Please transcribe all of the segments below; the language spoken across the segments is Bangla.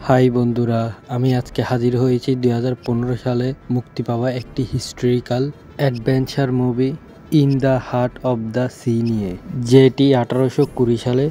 হাই বন্ধুরা, আমি আজকে হাজির হয়েছি 2015 সালে মুক্তি পাওয়া একটি historical adventure movie in the heart of the sea নিয়ে, যেটি 1820 সালে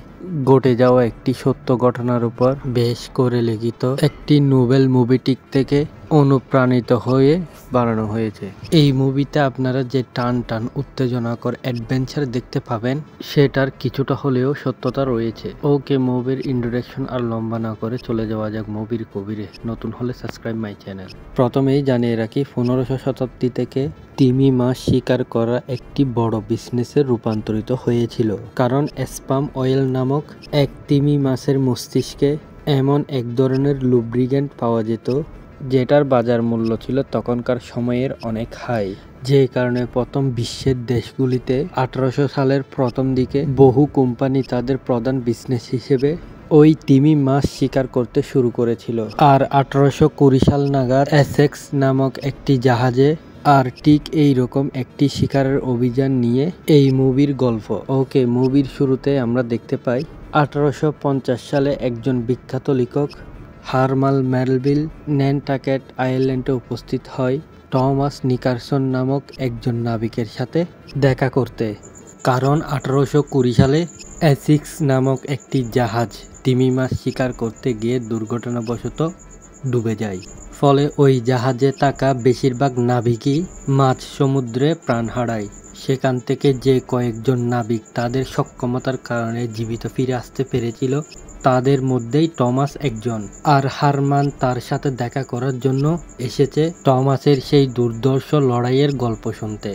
ঘটে যাওয়া একটি সত্য ঘটনার উপর বেশ করে লিখিত একটি নোবেল মুভিটিক থেকে অনুপ্রাণিত হয়ে বানানো হয়েছে। এই মুভিতে আপনারা যে টান টান উত্তেজনাকর অ্যাডভেঞ্চার দেখতে পাবেন, সেটার কিছুটা হলেও সত্যতা রয়েছে। ওকে, মুভির ইন্ট্রোডাকশন আর লম্বা না করে চলে যাওয়া যাক মুভির কবিরে। নতুন হলে সাবস্ক্রাইব মাই চ্যানেল। প্রথমেই জানিয়ে রাখি, 15শো শতাব্দী থেকে তিমি মাছ শিকার করা একটি বড় বিজনেসে রূপান্তরিত হয়েছিল, কারণ স্পাম অয়েল নামক এক তিমি মাছের মস্তিষ্কে এমন এক ধরনের লুব্রিকেন্ট পাওয়া যেত যেটার বাজার মূল্য ছিল তখনকার সময়ের অনেক হাই, যে কারণে প্রথম বিশ্বের দেশগুলিতে 1800 সালের প্রথম দিকে বহু কোম্পানি তাদের প্রধান বিজনেস হিসেবে ওই তিমি মাছ শিকার করতে শুরু করেছিল। আর 1820 সাল নাগাদ এসেক্স নামক একটি জাহাজে আর ঠিক এইরকম একটি শিকারের অভিযান নিয়ে এই মুভির গল্প। ওকে, মুভির শুরুতে আমরা দেখতে পাই 1850 সালে একজন বিখ্যাত লেখক হারমাল মেলভিল ন্যান্টাকেট আইল্যান্ডে উপস্থিত হয় টমাস নিকারসন নামক একজন নাবিকের সাথে দেখা করতে, কারণ 1820 সালে এসিক্স নামক একটি জাহাজ তিমি মাছ শিকার করতে গিয়ে দুর্ঘটনাবশত ডুবে যায়। ফলে ওই জাহাজে থাকা বেশিরভাগ নাবিকই মাঝ সমুদ্রে প্রাণ হারায়। সেখান থেকে যে কয়েকজন নাবিক তাদের সক্ষমতার কারণে জীবিত ফিরে আসতে পেরেছিল, তাদের মধ্যেই টমাস একজন। আর হারমান তার সাথে দেখা করার জন্য এসেছে টমাসের সেই দুর্ধর্ষ লড়াইয়ের গল্প শুনতে,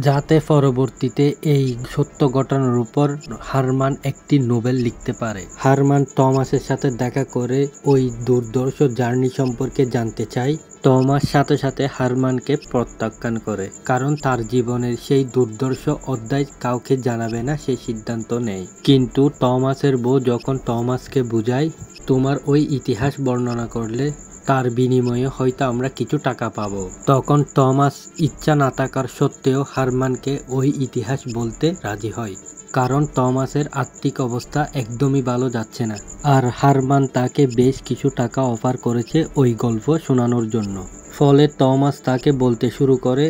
যাতে পরবর্তীতে এই সত্য ঘটনার উপর হারমান একটি নোবেল লিখতে পারে। হারমান টমাসের সাথে দেখা করে ওই দুর্ধর্ষ জার্নি সম্পর্কে জানতে চায়। টমাস সাথে সাথে হারমানকে প্রত্যাখ্যান করে, কারণ তার জীবনের সেই দুর্ধর্ষ অধ্যায় কাউকে জানাবে না সে সিদ্ধান্ত নেয়। কিন্তু টমাসের বউ যখন টমাসকে বুঝায়, তোমার ওই ইতিহাস বর্ণনা করলে তার বিনিময়ে হয়তো আমরা কিছু টাকা পাবো, তখন টমাস ইচ্ছা না থাকার সত্ত্বেও হারমানকে ওই ইতিহাস বলতে রাজি হয়, কারণ টমাসের আর্থিক অবস্থা একদমই ভালো যাচ্ছে না। আর হারমান তাকে বেশ কিছু টাকা অফার করেছে ওই গল্প শোনানোর জন্য। ফলে টমাস তাকে বলতে শুরু করে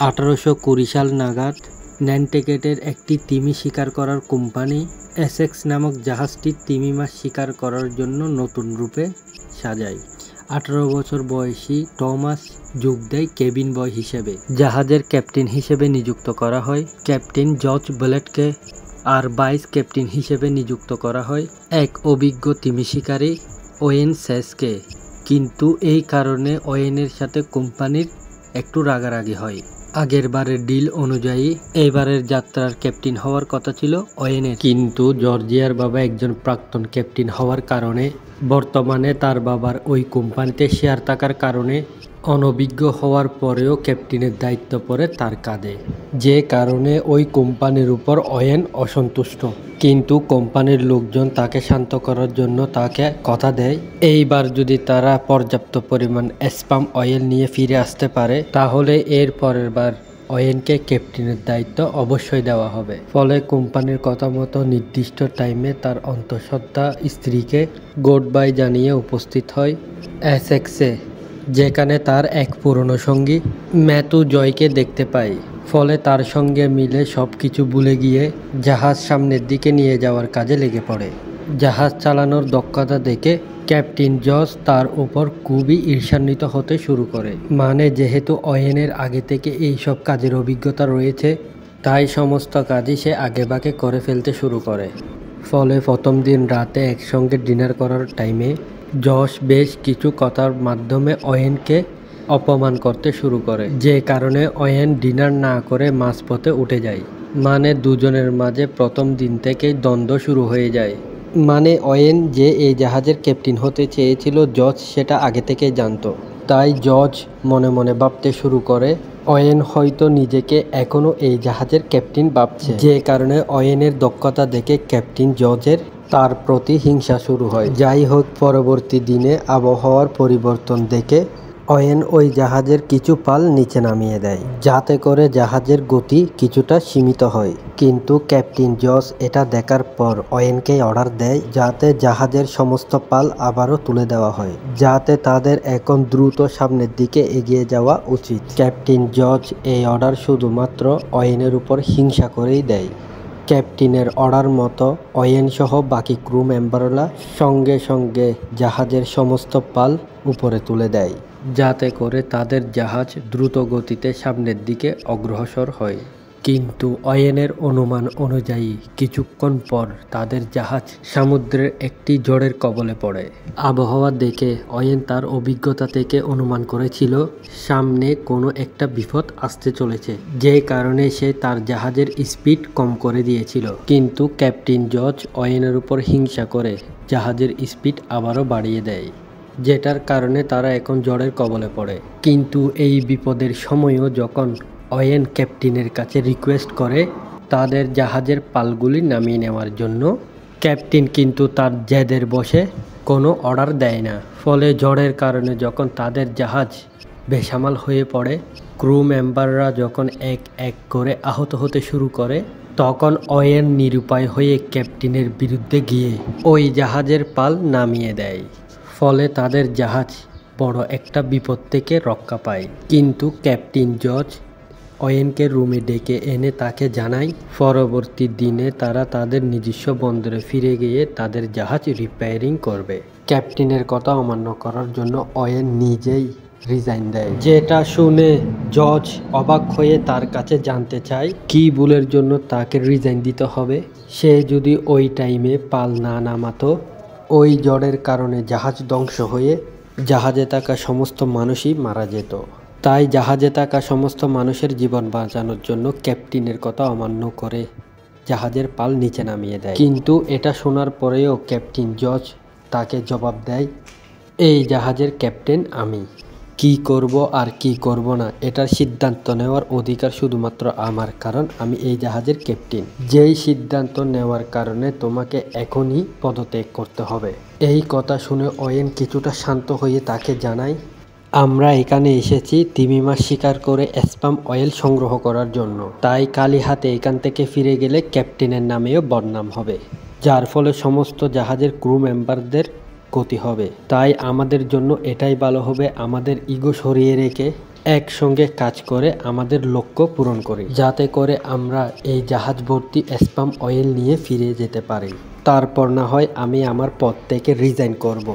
1820 সাল নাগাদ ন্যান্টাকেটের একটি তিমি শিকার করার কোম্পানি এসেক্স নামক জাহাজটি তিমি মাছ শিকার করার জন্য নতুন রূপে সাজায়। 18 বছর বয়সী টমাস যোগ দেয় কেবিন বয় হিসেবে। জাহাজের ক্যাপ্টেন হিসেবে নিযুক্ত করা হয় ক্যাপ্টেন জর্জ ব্লেডকে, আর ভাইস ক্যাপ্টেন হিসেবে নিযুক্ত করা হয় এক অভিজ্ঞ তিমি শিকারী ওয়েন সেসকে। কিন্তু এই কারণে ওয়েনের সাথে কোম্পানির একটু রাগারাগি হয়। আগের বারের ডিল অনুযায়ী এবারের যাত্রার ক্যাপ্টেন হওয়ার কথা ছিল ওয়েনের, কিন্তু জর্জিয়ার বাবা একজন প্রাক্তন ক্যাপ্টেন হওয়ার কারণে, বর্তমানে তার বাবার ওই কোম্পানিতে শেয়ার থাকার কারণে অনভিজ্ঞ হওয়ার পরেও ক্যাপ্টেনের দায়িত্ব পড়ে তার কাঁধে, যে কারণে ওই কোম্পানির উপর ওয়েন অসন্তুষ্ট। কিন্তু কোম্পানির লোকজন তাকে শান্ত করার জন্য তাকে কথা দেয়, এইবার যদি তারা পর্যাপ্ত পরিমাণ স্পাম অয়েল নিয়ে ফিরে আসতে পারে, তাহলে এর পরের বার ওয়েনকে ক্যাপ্টেনের দায়িত্ব অবশ্যই দেওয়া হবে। ফলে কোম্পানির কথা মতো নির্দিষ্ট টাইমে তার অন্তঃসত্ত্বা স্ত্রীকে গুড বাই জানিয়ে উপস্থিত হয় এসেক্সে, যেখানে তার এক পুরনো সঙ্গী ম্যাথু জয়কে দেখতে পায়। ফলে তার সঙ্গে মিলে সব কিছু ভুলে গিয়ে জাহাজ সামনের দিকে নিয়ে যাওয়ার কাজে লেগে পড়ে। জাহাজ চালানোর দক্ষতা দেখে ক্যাপ্টেন জর্জ তার উপর খুবই ঈর্ষান্বিত হতে শুরু করে। মানে যেহেতু ওয়েনের আগে থেকে এই সব কাজের অভিজ্ঞতা রয়েছে, তাই সমস্ত কাজই সে আগেভাগে করে ফেলতে শুরু করে। ফলে প্রথম দিন রাতে একসঙ্গে ডিনার করার টাইমে জর্জ বেশ কিছু কথার মাধ্যমে ওয়েনকে অপমান করতে শুরু করে, যে কারণে ওয়েন ডিনার না করে মাঝপথে উঠে যায়। মানে দুজনের মাঝে প্রথম দিন থেকেই দ্বন্দ্ব শুরু হয়ে যায়। মানে ওয়েন যে এই জাহাজের ক্যাপ্টেন হতে চেয়েছিল, জর্জ সেটা আগে থেকেই জানতো। তাই জর্জ মনে মনে ভাবতে শুরু করে ওয়েন হয়তো নিজেকে এখনও এই জাহাজের ক্যাপ্টেন ভাবছে, যে কারণে ওয়েনের দক্ষতা দেখে ক্যাপ্টেন জর্জের তার প্রতি হিংসা শুরু হয়। যাই হোক, পরবর্তী দিনে আবহাওয়ার পরিবর্তন দেখে অয়েন ওই জাহাজের কিছু পাল নিচে নামিয়ে দেয় যাতে করে জাহাজের গতি কিছুটা সীমিত হয়। কিন্তু ক্যাপ্টেন জস এটা দেখার পর অয়েনকে অর্ডার দেয় যাতে জাহাজের সমস্ত পাল আবারও তুলে দেওয়া হয়, যাতে তাদের এখন দ্রুত সামনের দিকে এগিয়ে যাওয়া উচিত। ক্যাপ্টেন জর্জ এই অর্ডার শুধুমাত্র অয়েনের উপর হিংসা করেই দেয়। ক্যাপ্টেনের অর্ডার মতো অয়েন সহ বাকি ক্রু মেম্বাররা সঙ্গে সঙ্গে জাহাজের সমস্ত পাল উপরে তুলে দেয় যাতে করে তাদের জাহাজ দ্রুত গতিতে সামনের দিকে অগ্রসর হয়। কিন্তু অয়েনের অনুমান অনুযায়ী কিছুক্ষণ পর তাদের জাহাজ সমুদ্রের একটি ঝড়ের কবলে পড়ে। আবহাওয়া দেখে অয়েন তার অভিজ্ঞতা থেকে অনুমান করেছিল সামনে কোনো একটা বিপদ আসতে চলেছে, যে কারণে সে তার জাহাজের স্পিড কম করে দিয়েছিল। কিন্তু ক্যাপ্টেন জর্জ অয়েনের উপর হিংসা করে জাহাজের স্পিড আবারও বাড়িয়ে দেয়, যেটার কারণে তারা এখন ঝড়ের কবলে পড়ে। কিন্তু এই বিপদের সময়ও যখন অয়েন ক্যাপ্টেনের কাছে রিকোয়েস্ট করে তাদের জাহাজের পালগুলি নামিয়ে নেওয়ার জন্য, ক্যাপ্টেন কিন্তু তার জেদের বশে কোনো অর্ডার দেয় না। ফলে ঝড়ের কারণে যখন তাদের জাহাজ বেসামাল হয়ে পড়ে, ক্রু মেম্বাররা যখন এক এক করে আহত হতে শুরু করে, তখন অয়েন নিরুপায় হয়ে ক্যাপ্টেনের বিরুদ্ধে গিয়ে ওই জাহাজের পাল নামিয়ে দেয়। ফলে তাদের জাহাজ বড় একটা বিপদ থেকে রক্ষা পায়। কিন্তু ক্যাপ্টেন জর্জ অয়েনকে রুমে ডেকে এনে তাকে জানায় পরবর্তী দিনে তারা তাদের নিজস্ব বন্দরে ফিরে গিয়ে তাদের জাহাজ রিপেয়ারিং করবে। ক্যাপ্টেনের কথা অমান্য করার জন্য অয়েন নিজেই রিজাইন দেয়, যেটা শুনে জর্জ অবাক হয়ে তার কাছে জানতে চায় কি ভুলের জন্য তাকে রিজাইন দিতে হবে। সে যদি ওই টাইমে পাল না নামাতো, ওই ঝড়ের কারণে জাহাজ ধ্বংস হয়ে জাহাজে থাকা সমস্ত মানুষই মারা যেত। তাই জাহাজে থাকা সমস্ত মানুষের জীবন বাঁচানোর জন্য ক্যাপ্টেনের কথা অমান্য করে জাহাজের পাল নিচে নামিয়ে দেয়। কিন্তু এটা শোনার পরেও ক্যাপ্টেন জর্জ তাকে জবাব দেয়, এই জাহাজের ক্যাপ্টেন আমি। কি করব আর কি করব না এটার সিদ্ধান্ত নেওয়ার অধিকার শুধুমাত্র আমার, কারণ আমি এই জাহাজের ক্যাপ্টেন। যেই সিদ্ধান্ত নেওয়ার কারণে তোমাকে এখনই পদত্যাগ করতে হবে। এই কথা শুনে অয়েন কিছুটা শান্ত হয়ে তাকে জানায়, আমরা এখানে এসেছি তিমি মাছ শিকার করে স্পাম অয়েল সংগ্রহ করার জন্য। তাই খালি হাতে এখান থেকে ফিরে গেলে ক্যাপ্টেনের নামেও বদনাম হবে, যার ফলে সমস্ত জাহাজের ক্রু মেম্বারদের ক্ষতি হবে। তাই আমাদের জন্য এটাই ভালো হবে আমাদের ইগো সরিয়ে রেখে একসঙ্গে কাজ করে আমাদের লক্ষ্য পূরণ করি, যাতে করে আমরা এই জাহাজ ভর্তি স্পাম অয়েল নিয়ে ফিরে যেতে পারি। তারপর না হয় আমি আমার পদ থেকে রিজাইন করব।